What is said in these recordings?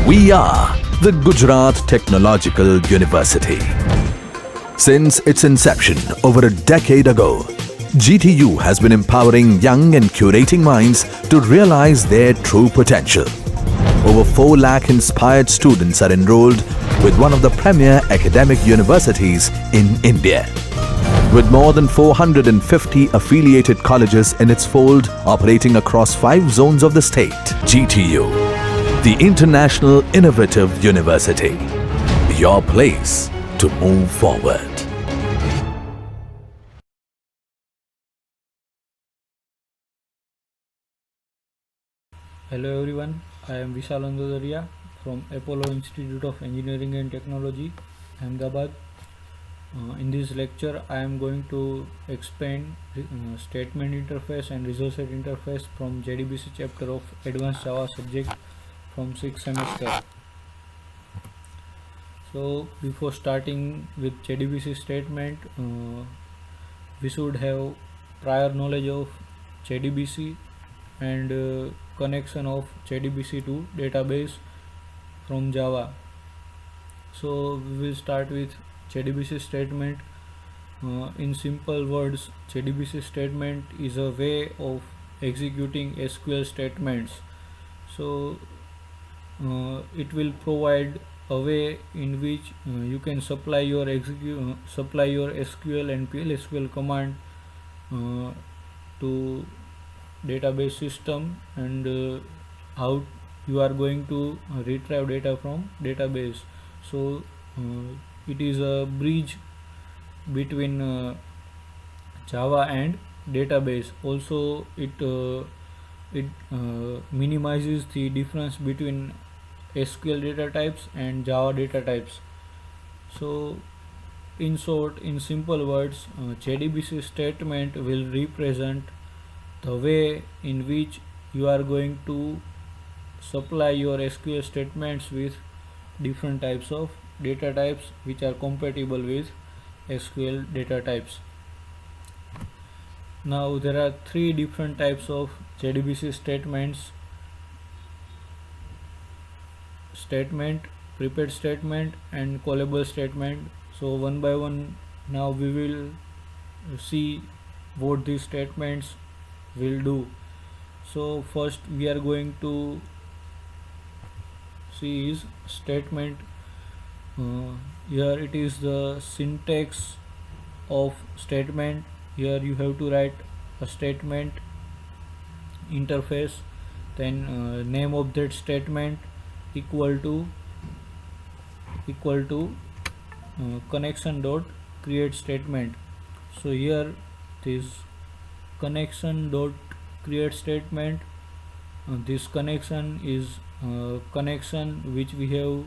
We are the Gujarat Technological University. Since its inception over a decade ago, GTU has been empowering young and curating minds to realize their true potential. Over 4 lakh inspired students are enrolled with one of the premier academic universities in India. With more than 450 affiliated colleges in its fold operating across 5 zones of the state, GTU, the International Innovative University, your place to move forward. Hello everyone, I am Vishal Andodaria from Apollo Institute of Engineering and Technology, Ahmedabad. In this lecture, I am going to explain statement interface and result set interface from JDBC chapter of Advanced Java subject from 6th semester. So before starting with JDBC statement, we should have prior knowledge of JDBC and connection of JDBC to database from Java. So we will start with JDBC statement. In simple words, JDBC statement is a way of executing SQL statements. So it will provide a way in which you can supply your SQL and PLSQL command to database system, and how you are going to retrieve data from database. So it is a bridge between Java and database. Also it minimizes the difference between SQL data types and Java data types. So in short, in simple words, JDBC statement will represent the way in which you are going to supply your SQL statements with different types of data types which are compatible with SQL data types. Now there are 3 different types of JDBC statements: statement, prepared statement, and callable statement. So one by one now we will see what these statements will do. So first we are going to see is statement. Here it is the syntax of statement. Here you have to write a statement interface, then name of that statement equal to connection dot create statement. So here this connection dot create statement, this connection is connection which we have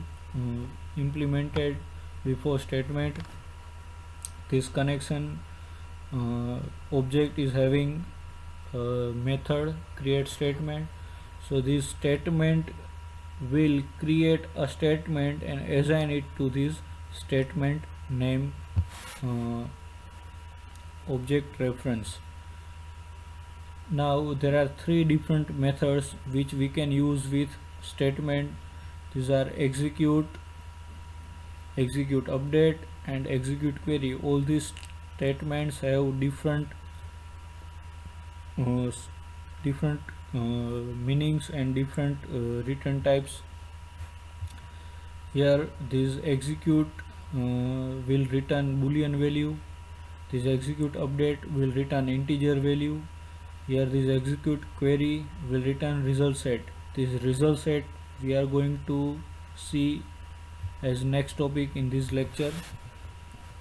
implemented before statement. This connection object is having method create statement. So this statement will create a statement and assign it to this statement name object reference. Now there are 3 different methods which we can use with statement. These are execute update, and execute query. All these statements have different meanings and different return types. Here this execute will return boolean value, this execute update will return integer value. Here this execute query will return result set. This result set we are going to see as next topic in this lecture.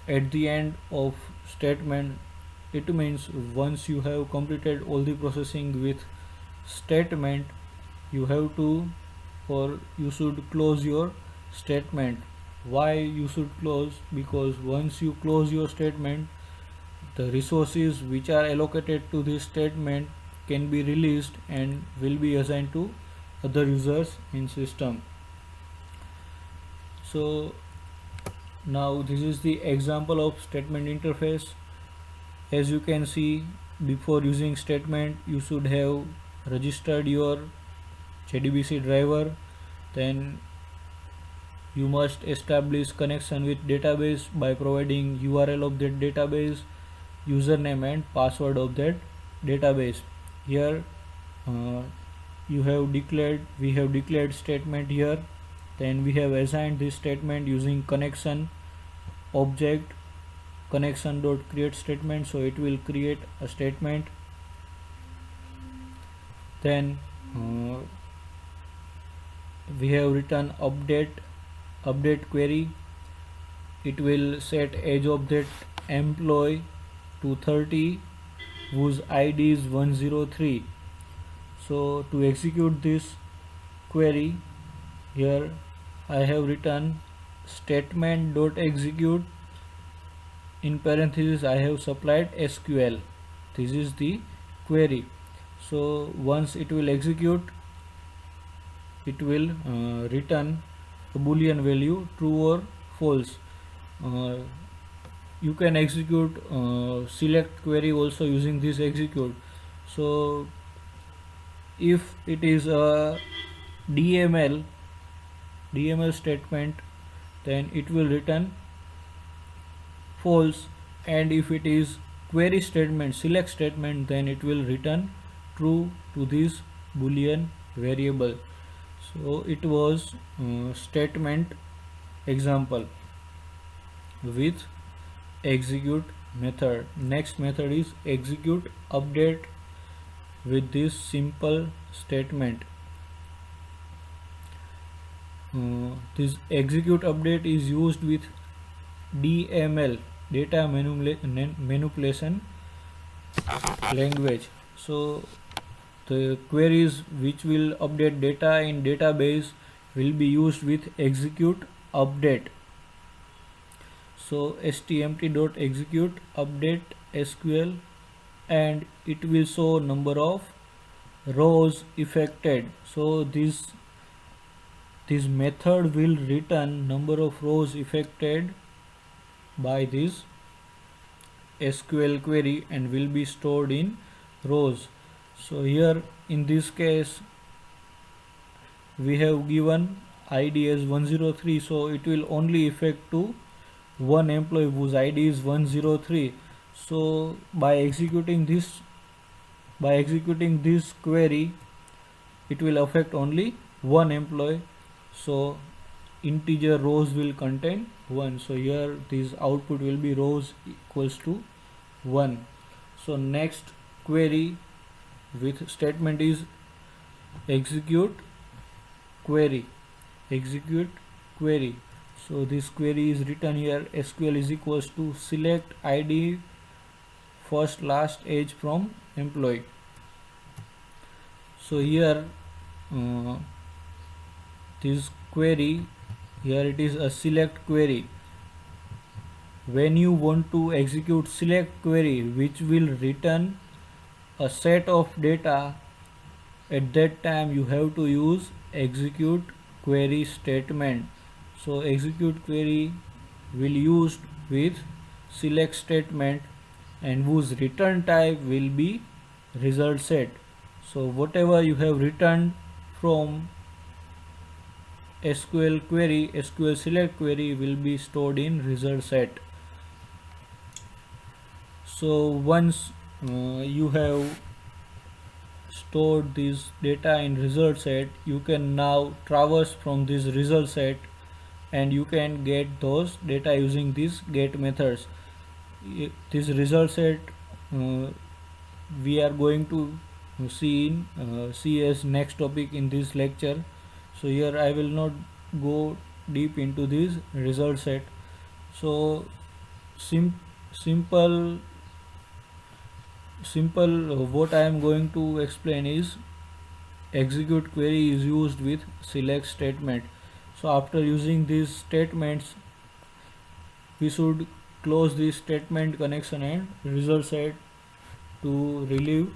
At the end of statement, it means once you have completed all the processing with statement, you have to, or you should close your statement. Why you should close? Because once you close your statement, the resources which are allocated to this statement can be released and will be assigned to other users in system. So now this is the example of statement interface. As you can see, before using statement you should have registered your JDBC driver, then You must establish connection with database by providing URL of that database, username and password of that database. Here uh, we have declared statement here. Then we have assigned this statement using connection object connection dot create statement, so it will create a statement. Then we have written update query. It will set age of that employee to 30 whose ID is 103. So to execute this query, here I have written statement dot execute, in parentheses I have supplied SQL. This is the query. So once it will execute, it will return a boolean value true or false. You can execute select query also using this execute. So if it is a DML statement, then it will return false, and if it is query statement select statement, then it will return true to this boolean variable. So it was statement example with execute method. Next method is execute update with this simple statement. This execute update is used with DML, data manipulation language. So the queries which will update data in database will be used with execute update. So stmt.execute update SQL, and it will show number of rows affected. So this method will return number of rows affected by this SQL query and will be stored in rows. So here in this case we have given ID as 103, so it will only affect to one employee whose ID is 103. So by executing this query, it will affect only one employee. So integer rows will contain 1. So here this output will be rows equals to 1. So next query with statement is execute query. So this query is written here, SQL is equals to select ID first last age from employee. So here this query, here it is a select query. When you want to execute select query which will return a set of data, at that time you have to use execute query statement. So execute query will used with select statement and whose return type will be result set. So whatever you have returned from SQL query, SQL select query will be stored in result set. So once you have stored this data in result set, you can now traverse from this result set and you can get those data using these get methods. This result set we are going to see as next topic in this lecture. So here I will not go deep into this result set. So simple what I am going to explain is execute query is used with select statement. So after using these statements, we should close this statement connection and result set to relieve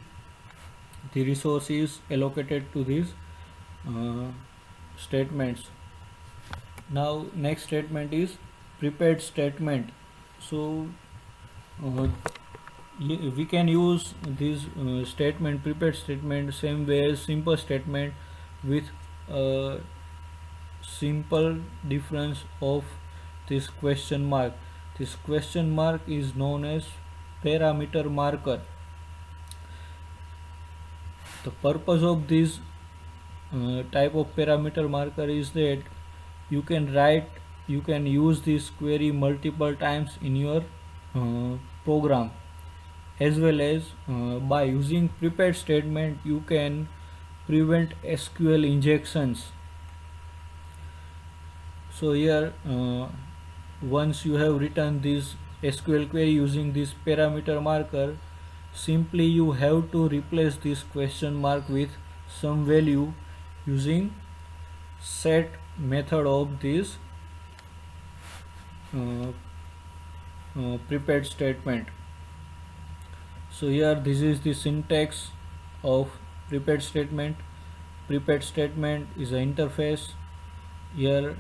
the resources allocated to these statements. Now next statement is prepared statement. So we can use this statement prepared statement same way as simple statement with simple difference of this question mark. This question mark is known as parameter marker. The purpose of this type of parameter marker is that you can use this query multiple times in your program, as well as by using prepared statement you can prevent SQL injections. So here once you have written this SQL query using this parameter marker, simply you have to replace this question mark with some value using set method of this prepared statement. So here this is the syntax of prepared statement. Prepared statement is an interface. Here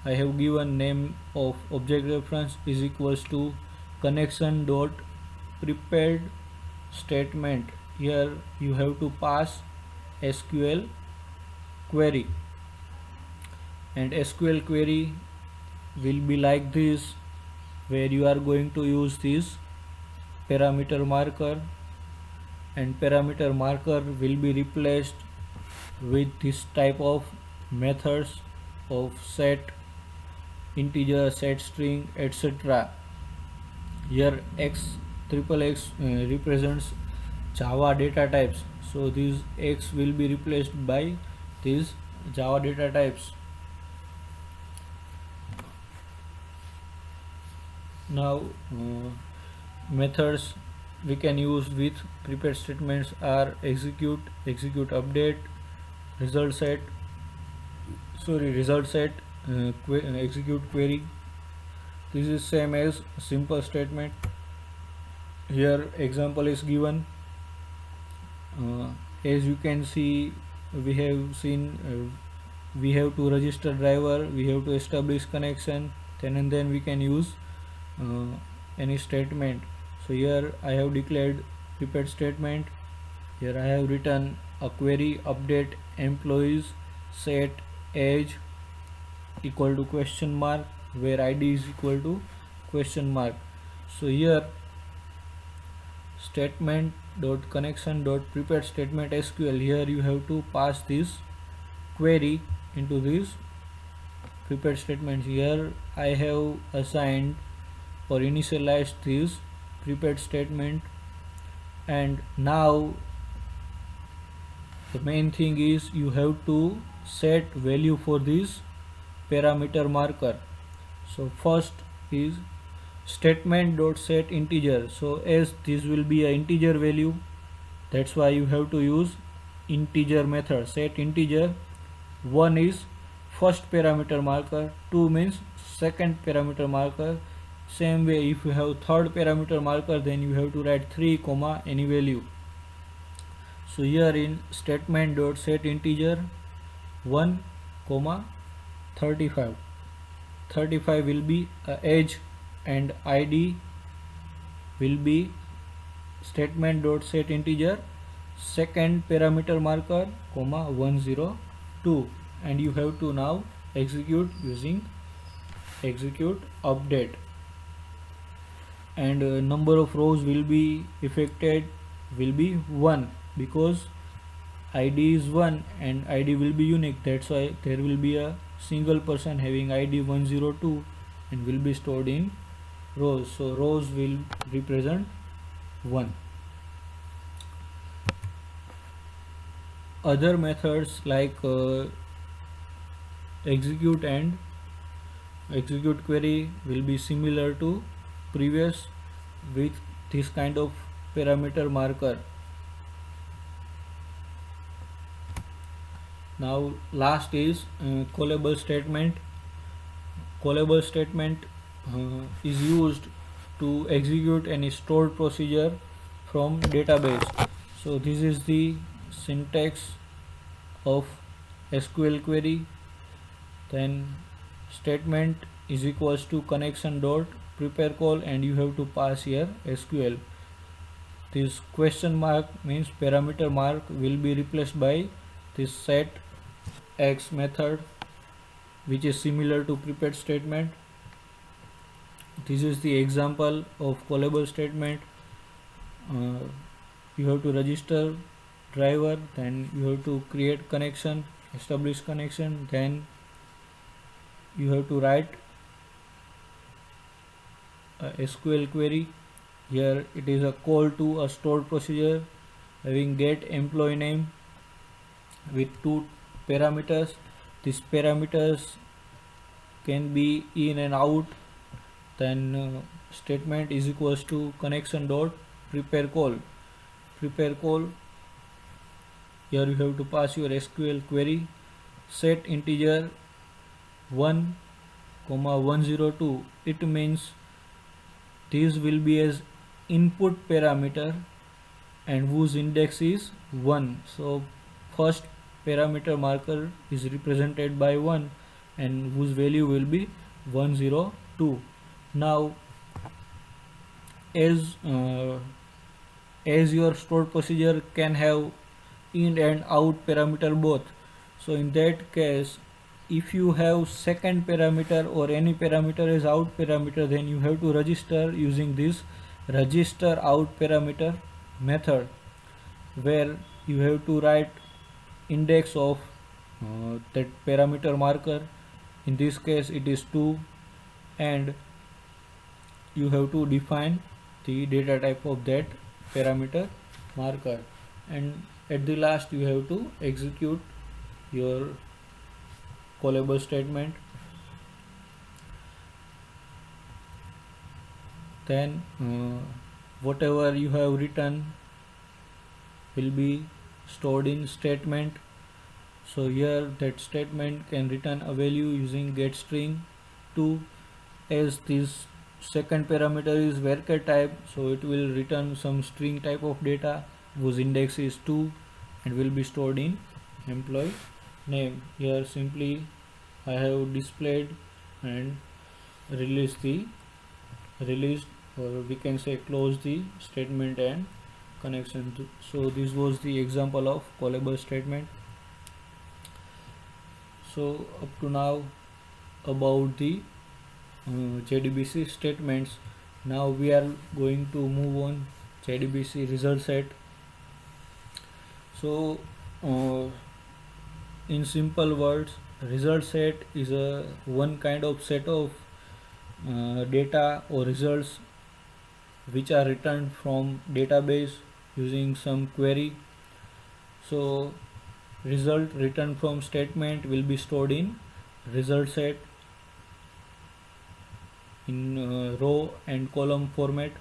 I have given name of object reference is equals to connection dot prepared statement. Here you have to pass SQL query, and SQL query will be like this, where you are going to use this parameter marker, and parameter marker will be replaced with this type of methods of set integer, set string, etc. Here X represents Java data types, so these X will be replaced by these Java data types. Now methods we can use with prepared statements are execute update, result set, execute query. This is same as simple statement. Here example is given. As you can see, we have to register driver, we have to establish connection, then we can use any statement. So here I have declared prepared statement. Here I have written a query update employees set age equal to question mark, where ID is equal to question mark. So here statement dot connection dot prepared statement SQL, here you have to pass this query into this prepared statements. Here I have assigned or initialized this prepared statement, and now the main thing is you have to set value for this parameter marker. So first is statement dot set integer. So as this will be an integer value, that's why you have to use integer method. Set integer. 1 is first parameter marker, 2 means second parameter marker. Same way, if you have third parameter marker, then you have to write 3 comma any value. So here in statement dot set integer 1 comma 35 will be age, and ID will be statement dot set integer second parameter marker comma 102, and you have to now execute using execute update, and number of rows will be affected will be 1, because ID is 1 and ID will be unique. That's why there will be a single person having ID 102 and will be stored in rows. So rows will represent 1. Other methods like execute and execute query will be similar to previous with this kind of parameter marker. Now last is callable statement. Callable statement is used to execute any stored procedure from database. So this is the syntax of SQL query. Then statement is equals to connection dot prepare call, and you have to pass here SQL. This question mark means parameter mark will be replaced by this set X method, which is similar to prepared statement. This is the example of callable statement. uh, you have to register driver, then you have to create connection, establish connection, then you have to write a SQL query. Here it is a call to a stored procedure having get employee name with two parameters. These parameters can be in and out. Then statement is equals to connection dot prepare call. Prepare call, here you have to pass your SQL query. Set integer 1 comma 102. It means this will be as input parameter and whose index is 1. So first parameter marker is represented by 1 and whose value will be 102. Now as your stored procedure can have in and out parameter both, so in that case if you have second parameter or any parameter as out parameter, then you have to register using this register out parameter method, where you have to write index of that parameter marker. In this case it is 2, and you have to define the data type of that parameter marker, and at the last you have to execute your callable statement. Then whatever you have written will be stored in statement. So here that statement can return a value using get string 2. As this second parameter is varchar type, so it will return some string type of data whose index is 2 and will be stored in employee name. Here simply I have displayed and released or we can say close the statement and connection. So this was the example of callable statement. So up to now about the JDBC statements. Now we are going to move on JDBC result set. So in simple words, result set is a one kind of set of data or results which are returned from database using some query. So result returned from statement will be stored in result set in row and column format.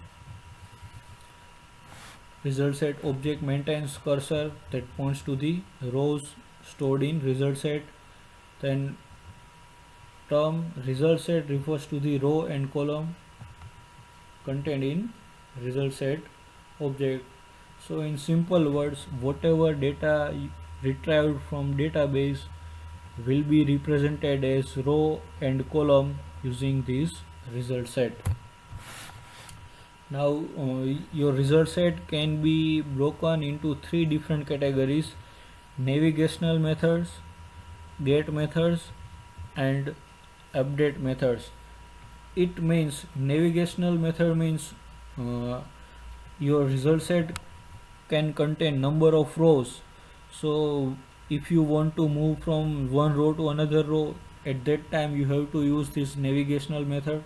Result set object maintains cursor that points to the rows stored in result set. Then term result set refers to the row and column contained in result set object. So in simple words, whatever data retrieved from database will be represented as row and column using this result set. Now your result set can be broken into three different categories: navigational methods, get methods, and update methods. It means navigational method means your result set can contain number of rows. So if you want to move from one row to another row, at that time you have to use this navigational method.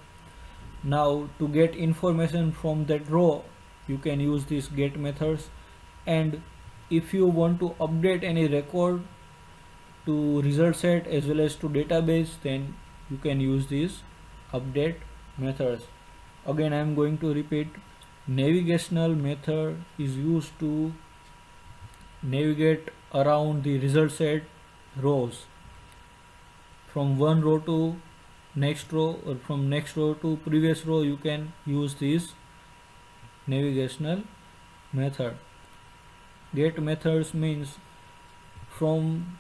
Now to get information from that row, you can use these get methods, and if you want to update any record to result set as well as to database, then you can use these update methods. Again I am going to repeat, navigational method is used to navigate around the result set rows from one row to next row, or from next row to previous row. You can use this navigational method. Get methods means from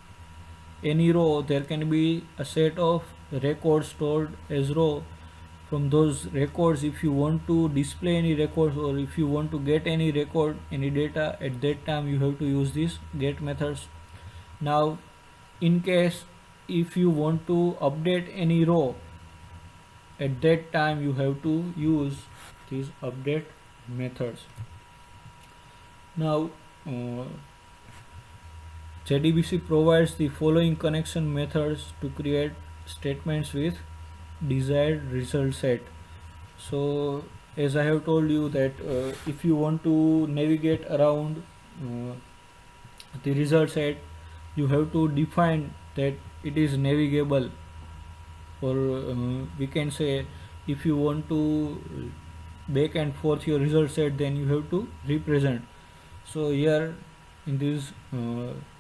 any row there can be a set of records stored as row. From those records, if you want to display any records or if you want to get any record, any data, at that time you have to use these get methods. Now in case if you want to update any row, at that time you have to use these update methods. Now JDBC provides the following connection methods to create statements with desired result set. So as I have told you that if you want to navigate around uh, the result set, you have to define that it is navigable, or we can say if you want to back and forth your result set, then you have to represent. So here in these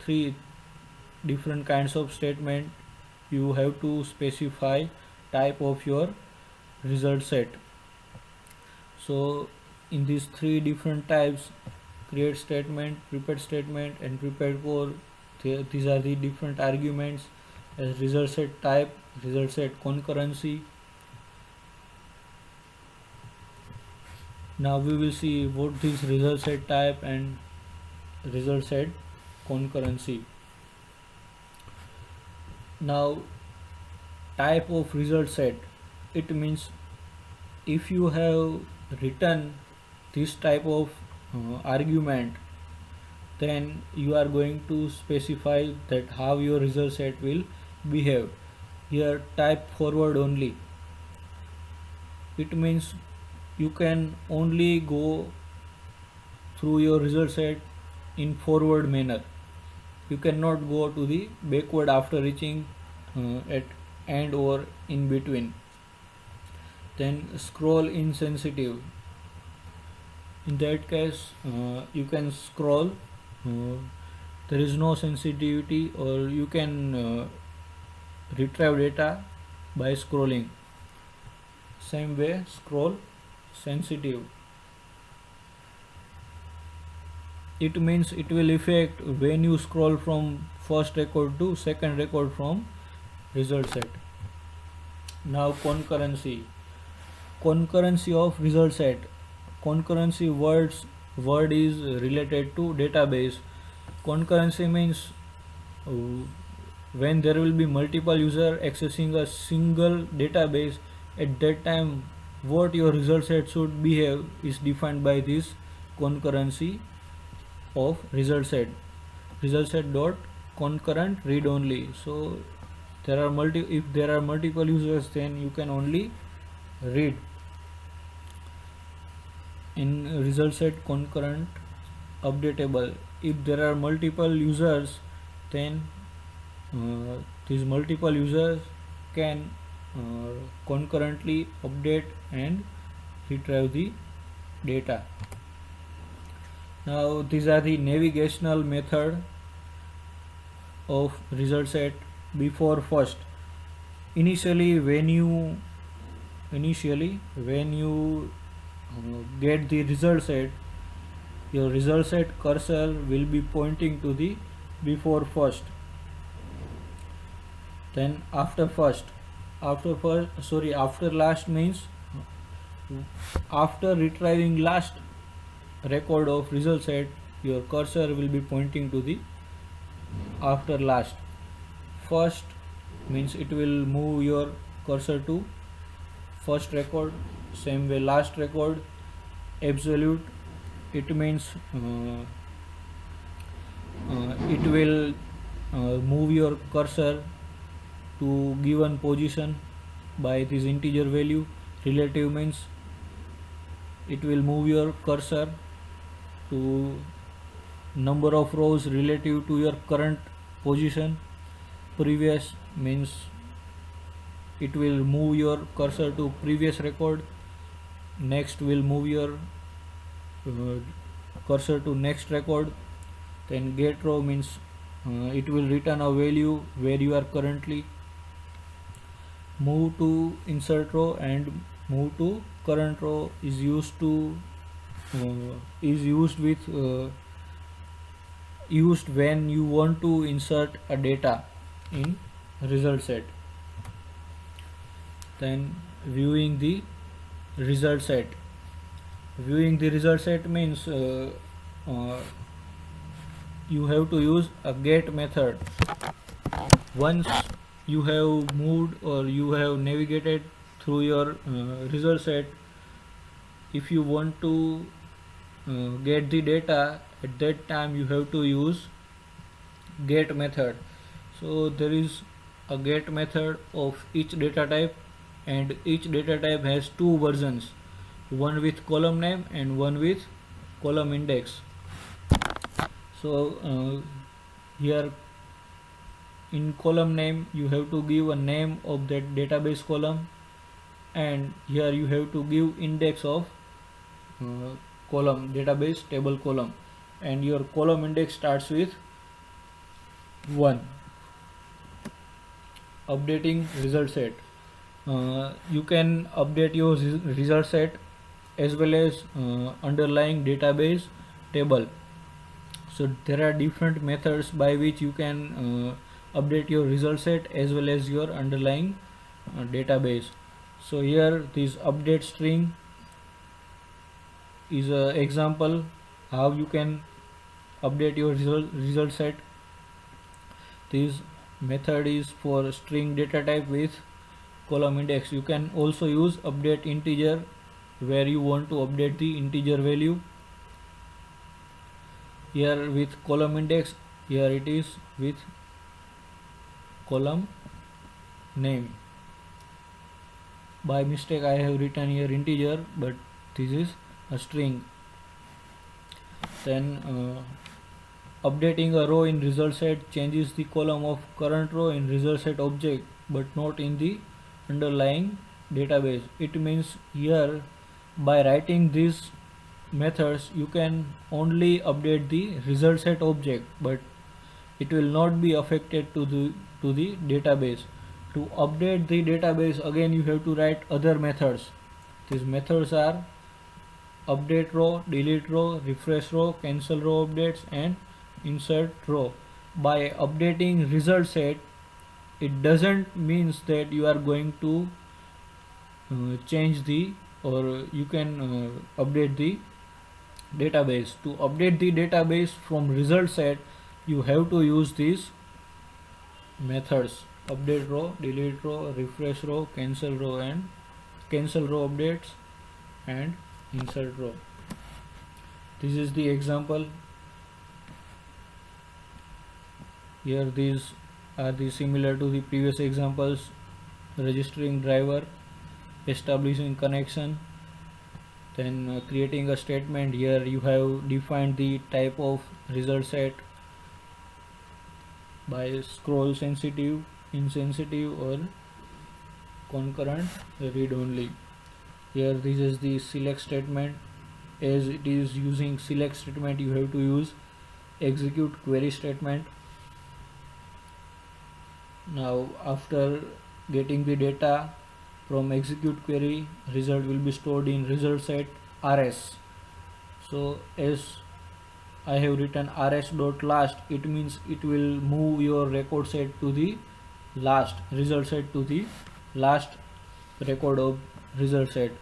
three different kinds of statement, you have to specify type of your result set. So in these three different types, create statement, prepared statement and prepared core, these are the different arguments as result set type, result set concurrency. Now we will see what is result set type and result set concurrency. Now type of result set, it means if you have written this type of argument, then you are going to specify that how your result set will behave. Here type forward only, it means you can only go through your result set in forward manner. You cannot go to the backward after reaching at end or in between. Then scroll insensitive, in that case you can scroll, there is no sensitivity, or you can retrieve data by scrolling. Same way scroll sensitive, it means it will affect when you scroll from first record to second record from result set. Now concurrency, concurrency of result set. Concurrency word is related to database. Concurrency means when there will be multiple user accessing a single database, at that time what your result set should behave is defined by this concurrency of result set. Result set dot concurrent read only. So there are if there are multiple users, then you can only read. In result set concurrent updatable, if there are multiple users, then these multiple users can concurrently update and retrieve the data. Now these are the navigational method of result set before first. Initially when you get the result set, your result set cursor will be pointing to the before first. Then after last means after retrieving last record of result set, your cursor will be pointing to the after last. First means it will move your cursor to first record. Same way last record. Absolute, it means it will move your cursor to given position by this integer value. Relative means it will move your cursor to number of rows relative to your current position. Previous means it will move your cursor to previous record. Next will move your cursor to next record. Then get row means it will return a value where you are currently. Move to insert row and move to current row is used when you want to insert a data in result set. Then viewing the result set. Viewing the result set means you have to use a get method. Once you have moved or you have navigated through your result set, if you want to get the data, at that time you have to use get method. So there is a get method of each data type, and each data type has two versions, one with column name and one with column index. So here in column name you have to give a name of that database column, and here you have to give index of column, database table column, and your column index starts with 1. Updating result set. You can update your result set as well as underlying database table. So there are different methods by which you can update your result set as well as your underlying database. So here this update string is an example how you can update your result set. This method is for string data type with column index. You can also use update integer where you want to update the integer value. Here with column index, here it is with column name. By mistake I have written here integer, but this is a string. Then updating a row in result set changes the column of current row in result set object but not in the underlying database. It means here by writing these methods you can only update the result set object, but it will not be affected to the database. To update the database, again you have to write other methods. These methods are update row, delete row, refresh row, cancel row updates, and insert row. By updating result set, it doesn't means that you are going to change the, or you can update the database. To update the database from result set, you have to use these methods: update row, delete row, refresh row, cancel row, and cancel row updates, and insert row. This is the example. Here these are the similar to the previous examples: registering driver, establishing connection, then creating a statement. Here you have defined the type of result set by scroll sensitive, insensitive, or concurrent read only. Here this is the select statement. As it is using select statement, you have to use execute query statement. Now after getting the data from execute query, result will be stored in result set rs. So as I have written rs.last, it means it will move your record set to the last, result set to the last record of result set.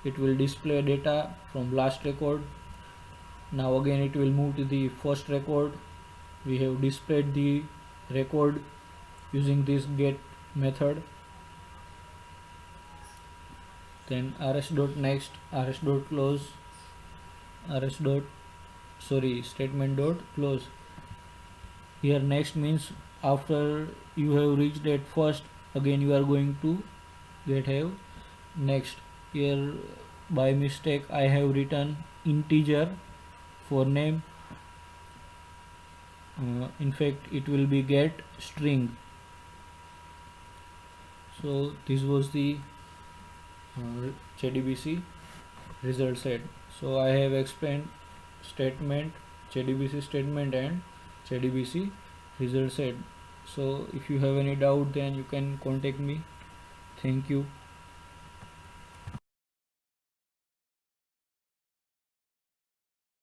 It will display data from last record. Now again it will move to the first record. We have displayed the record using this get method. Then rs.next, rs.close, statement dot close. Here next means after you have reached at first, again you are going to get have next. Here by mistake I have written integer for name. In fact it will be get string. So this was the JDBC result set. So I have explained statement, JDBC statement, and JDBC result set. So if you have any doubt, then you can contact me. Thank you.